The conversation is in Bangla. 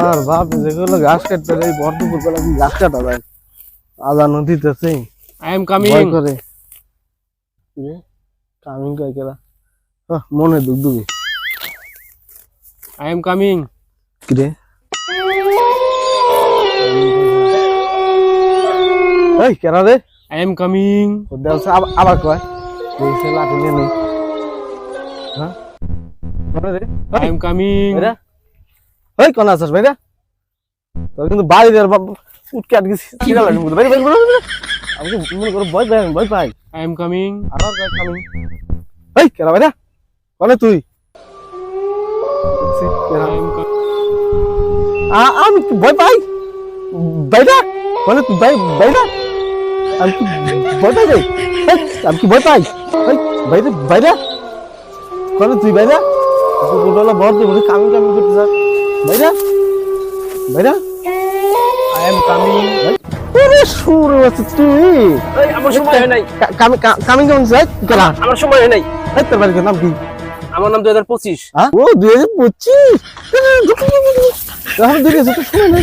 আর বাপ যেগুলো ঘাস কাটতে রে বর্ধপুর বেলা কি ঘাস কাটা যায় আজানো দিতেছে আই এম কামিং। ভয় করে কামিং কয় কেরা মনে দুগদুগি আই এম কামিং। কি রে এই কেরা রে আই এম কামিং। দেওছে আবার কয় দেশে লাঠি নিয়ে নেই হ্যাঁ কোন রে আই এম কামিং। ভাইরা ওই কোন আছিস ভাইরা তোর কিন্তু বাইরের বাপ উঠকে আটকে ছিড়া লাগে মুখ বাইরে বাইরে আমি তো মনে করো ভয় পাই আই এম কামিং। আবার কয় কামিং এই কেরা ভাইরা কোনে তুই আই এম আমি কি ভয় পাই বাইরা কোনে তুই বাইরা আমি কি ভয় পাই রে আমি কি ভয় পাই বাইরে বাইরা কোনে তুই বাইরা গোটালা বড় তুই কামিং কামিং করতে যা বাইরা বাইরা আই এম কামিং। ওরে শুরু আছে তুই এই আমার সময় হয় নাই। কামিং কামিং যাই কেরা আমার সময় হয় নাই। এই তোর বাড়ির নাম কি আমার নাম 2025। হ্যাঁ ও 2025 এখন দেখেছি তো শুনে